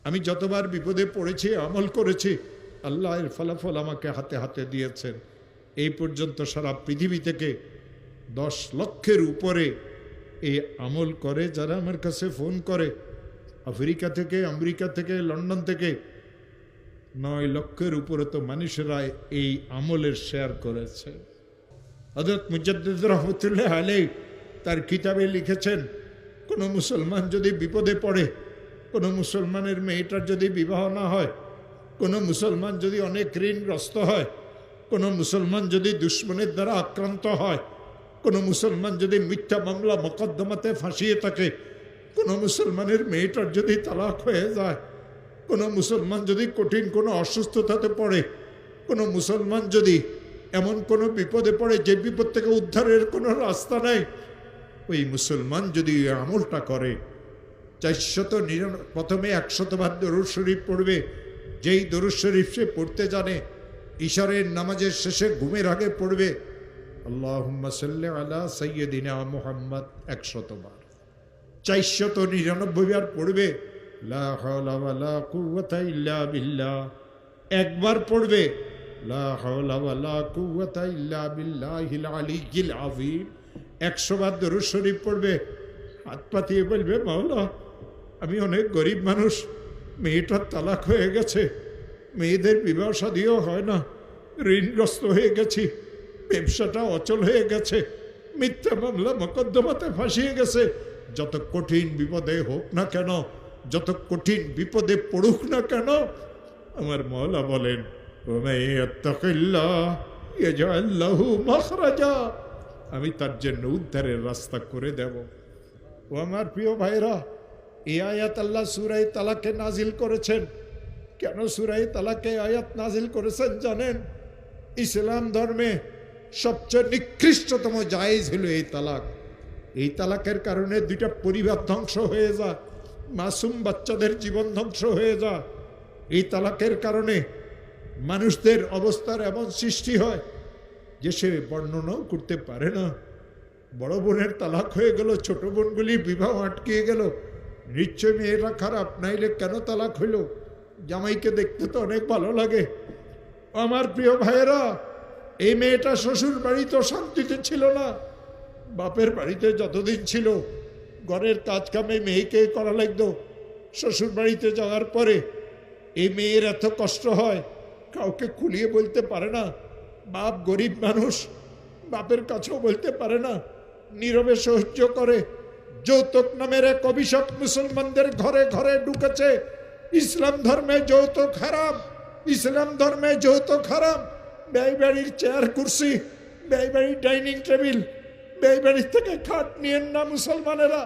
আমি যতবার বিপদে পড়েছি, আমল করেছি, আল্লাহ এর ফলাফল আমাকে হাতে হাতে দিয়েছেন। এই পর্যন্ত সারা পৃথিবী থেকে 10 লক্ষের উপরে এই আমল করে যারা আমার কাছে ফোন করে। আফ্রিকা থেকে, আমেরিকা থেকে, লন্ডন থেকে 9 লক্ষের উপরে তো মানুষেরা এই আমলের শেয়ার করেছে। হযরত মুজাদ্দিদ রহমতুল্লাহ আলাইহি তার কিতাবে লিখেছেন, কোনো মুসলমান যদি বিপদে পড়ে, কোনো মুসলমানের মেয়েটার যদি বিবাহ না হয়, কোনো মুসলমান যদি অনেক ঋণগ্রস্ত হয়, কোনো মুসলমান যদি দুশ্মনের দ্বারা আক্রান্ত হয়, কোনো মুসলমান যদি মিথ্যা মামলা মোকদ্দমাতে ফাঁসিয়ে থাকে, কোনো মুসলমানের মেয়েটার যদি তালাক হয়ে যায়, কোনো মুসলমান যদি কঠিন কোনো অসুস্থতাতে পড়ে, কোনো মুসলমান যদি এমন কোনো বিপদে পড়ে যে বিপদ থেকে উদ্ধারের কোনো রাস্তা নেই, ওই মুসলমান যদি আমলটা করে, 499 প্রথমে 100 বার দরুদ শরীফ পড়বে। যেই দরুদ শরীফ সে পড়তে জানে, ইশারের নামাজের শেষে ঘুমের আগে পড়বে আল্লাহুম্মা সাল্লি আলা সাইয়্যিদিনা মুহাম্মদ 100 বার। 499 বার পড়বে লা হাওলা ওয়ালা কুওয়াতা ইল্লা বিল্লাহ। একবার পড়বে লা হাওলা ওয়ালা কুওয়াতা ইল্লা বিল্লাহিল আলিয়্যিল আযীম। 100 বার দরুদ শরীফ পড়বে, হাত পাতিয়ে বলবে, মাওলা আমি অনেক গরিব মানুষ, মেয়েটার তালাক হয়ে গেছে, মেয়েদের বিবাহ শাদীও হয় না, ঋণগ্রস্ত হয়ে গেছি, ব্যবসাটা অচল হয়ে গেছে, মিথ্যা মামলা মোকদ্দমাতে ফাঁসিয়ে গেছে। যত কঠিন বিপদে হোক না কেন, যত কঠিন বিপদে পড়ুক না কেন, আমার মওলা বলেন আমি তার জন্য উদ্ধারের রাস্তা করে দেব। ও আমার প্রিয় ভাইরা, এই আয়াত আল্লাহ সূরা তালাকে নাজিল করেছেন। কেন সূরা তালাকে আয়াত নাজিল করেছেন জানেন? ইসলাম ধর্মে সবচেয়ে নিকৃষ্টতম জায়েজ হলো এই তালাক। এই তালাকের কারণে 2টা পরিবার ধ্বংস হয়ে যায়, মাসুম বাচ্চাদের জীবন ধ্বংস হয়ে যায়। এই তালাকের কারণে মানুষদের অবস্থার এমন সৃষ্টি হয় যে সে বর্ণনাও করতে পারে না। বড় বোনের তালাক হয়ে গেল, ছোট বোনগুলি বিবাহ আটকিয়ে গেল। নিশ্চয় মেয়েরা খারাপ, নাইলে কেন তালাক হইল? জামাইকে দেখতে তো অনেক ভালো লাগে। আমার প্রিয় ভাইয়েরা, এই মেয়েটা শ্বশুর বাড়িতে শান্তিতে ছিল না, বাপের বাড়িতে যতদিন ছিল ঘরের কাজ কামে মেয়েকে করা লাগতো। শ্বশুর বাড়িতে যাওয়ার পরে এই মেয়ের এত কষ্ট হয়, কাউকে খুলিয়ে বলতে পারে না। বাপ গরিব মানুষ, বাপের কাছেও বলতে পারে না, নীরবে সহ্য করে। যৌতুক নামের এক অভিশাপ মুসলমানদের ঘরে ঘরে ঢুকেছে। ইসলাম ধর্মে যৌতুক হারাম, ইসলাম ধর্মে যৌতুক হারাম। ব্যয়বাড়ির চেয়ার কুর্সি, ব্যয়বাড়ির ডাইনিং টেবিল, ব্যয়বাড়ির থেকে খাট নিয়েন না মুসলমানেরা।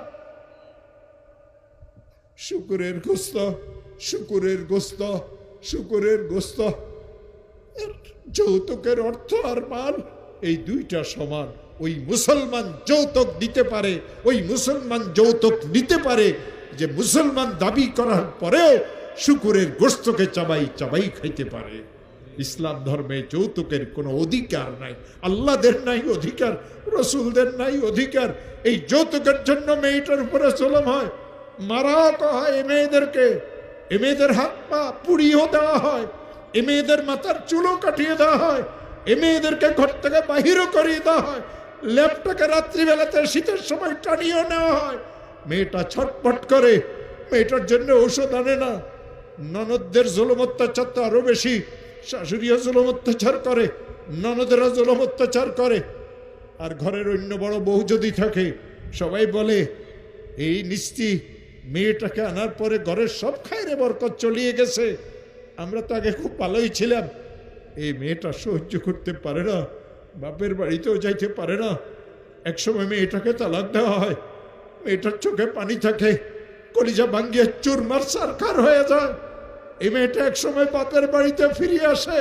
শুকুরের গোস্ত, শুকুরের গোস্ত, শুকুরের গোস্ত। যৌতুকের অর্থ আর মাল এই 2টা সমান। ওই মুসলমান যৌতুক দিতে পারে, ওই মুসলমান যৌতুক নিতে পারে যে মুসলমান দাবি করার পরেও শুকুরের গোস্তকে চাবাই চাবাই খাইতে পারে। ইসলাম ধর্মে যৌতুকের কোনো অধিকার নাই, আল্লাহদের নাই অধিকার, রসুলদের নাই অধিকার। এই যৌতুকের জন্য মেয়েটার উপরে জুলুম হয়, মারা হয় এ মেয়েদেরকে, এ মেয়েদের হাত পা পুড়িয়েও দেওয়া হয়, এ মেয়েদের মাথার চুলও কাটিয়ে দেওয়া হয়, এ মেয়েদেরকে ঘর থেকে বাহিরও করিয়ে দেওয়া হয়, ল্যাপটাকে রাত্রিবেলাতে শীতের সময় টানিয়েও নেওয়া হয়। মেয়েটা ছটফট করে, মেয়েটার জন্য ঔষধ আনে না। ননদদের জুলুম অত্যাচার তো আরো বেশি, শাশুড়িও জুলুম অত্যাচার করে, ননদেরা জুলুম অত্যাচার করে। আর ঘরের অন্য বড় বউ যদি থাকে, সবাই বলে এই নিস্তি মেয়েটাকে আনার পরে ঘরের সব খায়রে বরকত চলিয়ে গেছে, আমরা তো আগে খুব ভালোই ছিলাম। এই মেয়েটা সহ্য করতে পারে না, বাপের বাড়িতেও যাইতে পারে না। একসময় মেয়েটাকে তালাক দেওয়া হয়, মেয়েটার চোখে পানি থাকে, কলিজা ভাঙ্গিয়ে চুরমার সারকার হয়ে যায়। এই মেয়েটা একসময় বাপের বাড়িতে ফিরে আসে,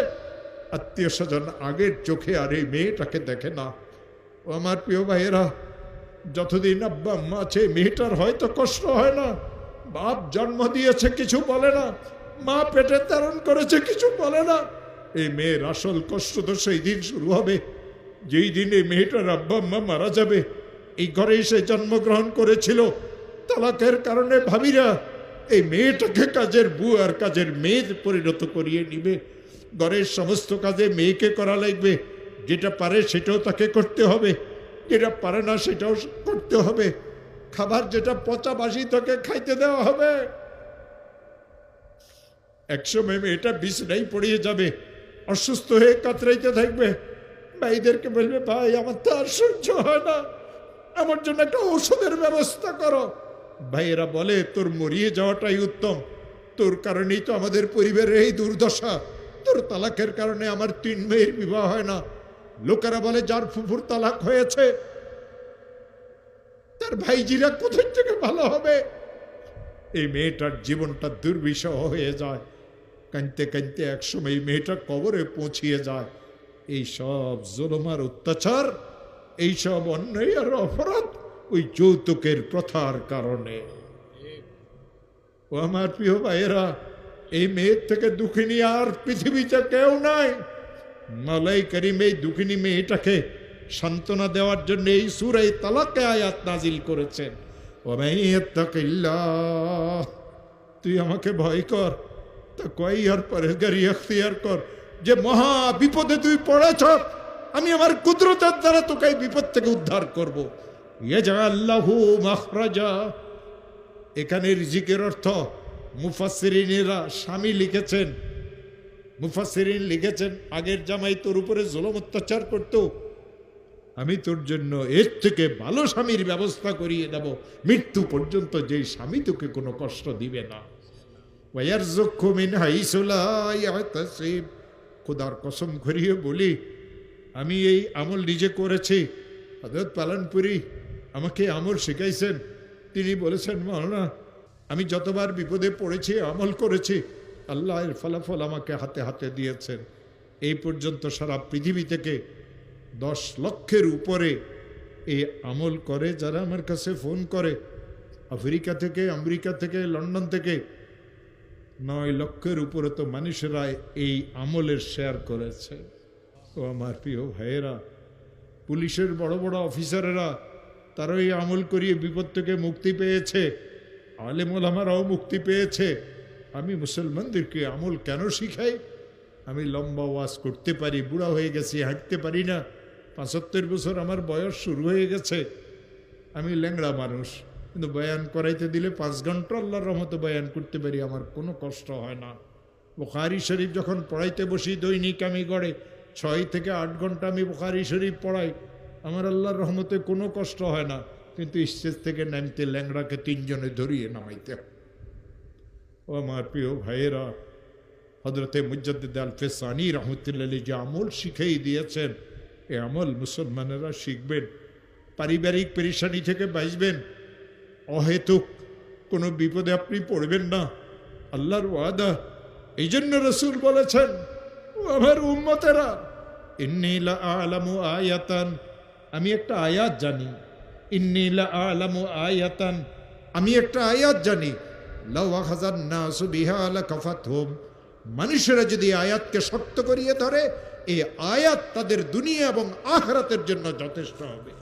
আত্মীয় স্বজন আগের চোখে আর এই মেয়েটাকে দেখে না। ও আমার প্রিয় ভাইয়েরা, যতদিন আব্বা আম্মা আছে মেয়েটার হয়তো কষ্ট হয় না। বাপ জন্ম দিয়েছে কিছু বলে না, মা পেটে ধারণ করেছে কিছু বলে না। এই মেয়ের আসল কষ্ট তো সেই দিন শুরু হবে যেই দিন এই মেয়েটার আব্বা আম্মা মারা যাবে। এই ঘরে সে জন্মগ্রহণ করেছিল, তালাকের কারণে ভাবিরা এই মেয়েটাকে কাজের বউ আর কাজের মেয়ে পরিণত করিয়ে নিবে। ঘরের সমস্ত কাজে মেয়েকে করা লাগবে, যেটা পারে সেটাও তাকে করতে হবে, যেটা পারে না সেটাও করতে হবে। খাবার যেটা পচা বাসি তাকে খাইতে দেওয়া হবে। একসময় মেয়েটা বিছানায় পড়িয়ে যাবে, অসুস্থ হয়ে কাতরাইতে থাকবে। ভাইদেরকে বলবে, ভাই আমার তো আর সহ্য হয় না, আমার জন্য একটা ওষুধের ব্যবস্থা করো। ভাইয়েরা বলে, তোর মরিয়ে যাওয়াটাই উত্তম, তোর কারণেই তো আমাদের পরিবারের এই দুর্দশা, তোর তালাকের কারণে আমার 3 মেয়ের বিবাহ হয় না। লোকেরা বলে, যার ফুফুর তালাক হয়েছে তার ভাইজিরা কোথায় থেকে ভালো হবে। এই মেয়েটার জীবনটা দুর্বিষহ হয়ে যায়। কাঁদতে কাঁদতে একসময় এই মেয়েটা কবরে পৌঁছিয়ে যায়। এই সব জুলুম আর অত্যাচার, এই সব অন্যায় আর অপরাধ ওই যৌতুকের প্রথার কারণে। ও আমার প্রিয় ভাইয়েরা, এই মেয়ের থেকে দুঃখিনী আর পৃথিবীতে কেউ নাই। মাওলাই করিম এই দুঃখিনী মেয়েটাকে সান্ত্বনা দেওয়ার জন্য এই সূরা তালাকে আয়াত নাজিল করেছেন। তুই আমাকে ভয় কর, তা কই আর পরেশগারি এখতিয়ার কর। যে মহা বিপদে তুই পড়েছ, আমি আমার কুদরতের দ্বারা তোকে এই বিপদ থেকে উদ্ধার করব। ইয়াজআল্লাহু মাখরাজা। এখানে রিজিকের অর্থ মুফাসসিরিনেরা স্বামী লিখেছেন, মুফাসসিরিন লিখেছেন, আগের জামাই তোর উপরে জুলুম অত্যাচার করত, আমি তোর জন্য এর থেকে ভালো স্বামীর ব্যবস্থা করিয়ে দেব, মৃত্যু পর্যন্ত যেই স্বামী তোকে কোনো কষ্ট দিবে না। ওয়ায়ারযুকহু মিন হাইসু লা ইয়াহতাসিব। খোদার কসম করিয়ে বলি, আমি এই আমল নিজে করেছি। হযরত পালানপুরি আমাকে আমল শিখাইছেন। তিনি বলেছেন, মাওলানা আমি যতবার বিপদে পড়েছি আমল করেছি, আল্লাহ এর ফলাফল আমাকে হাতে হাতে দিয়েছেন। এই পর্যন্ত সারা পৃথিবী থেকে 10 লক্ষের উপরে এই আমল করে যারা আমার কাছে ফোন করে। আফ্রিকা থেকে, আমেরিকা থেকে, লন্ডন থেকে 9 লক্ষের উপরে তো মানুষেরা এই আমলের শেয়ার করেছে। ও আমার প্রিয় ভাইয়েরা, পুলিশের বড় বড় অফিসারেরা তারা এই আমল করিয়ে বিপদ থেকে মুক্তি পেয়েছে, আলেম ওলামারাও মুক্তি পেয়েছে। আমি মুসলমানদেরকে আমল কেন শিখাই? আমি লম্বা ওয়াজ করতে পারি, বুড়া হয়ে গেছি, হাঁটতে পারি না, 75 বছর আমার বয়স শুরু হয়ে গেছে, আমি ল্যাংড়া মানুষ, কিন্তু বয়ান করাইতে দিলে 5 ঘন্টা আল্লাহর রহমতে বয়ান করতে পারি, আমার কোনো কষ্ট হয় না। বুখারী শরীফ যখন পড়াইতে বসি দৈনিক আমি গড়ে 6 থেকে 8 ঘন্টা আমি বুখারী শরীফ পড়াই, আমার আল্লাহর রহমতে কোনো কষ্ট হয় না। কিন্তু স্টেজ থেকে নামতে ল্যাংড়াকে 3 জনে ধরিয়ে নামাইতে। ও আমার প্রিয় ভাইয়েরা, হযরতে মুজাদ্দিদ আল ফেসানি রহমতুল্লাহ আলাইহি যে আমল শিখিয়ে দিয়েছেন, এই আমল মুসলমানেরা শিখবেন, পারিবারিক পেরেশানি থেকে বাঁচবেন, অহেতুক কোনো বিপদে আপনি পড়বেন না, আল্লাহর ওয়াদা। এই জন্য রাসূল বলেছেন, ও আমার উম্মতেরা, ইন্নী লা আ'লামু আয়াতান, আমি একটা আয়াত জানি, ইন্নী লা আ'লামু আয়াতান, আমি একটা আয়াত জানি, লাউ আখাযান নাসু বিহা লাকাফাতহুম, মানুষেরা যদি আয়াতকে শক্ত করিয়ে ধরে, এই আয়াত তাদের দুনিয়া এবং আখিরাতের জন্য যথেষ্ট হবে।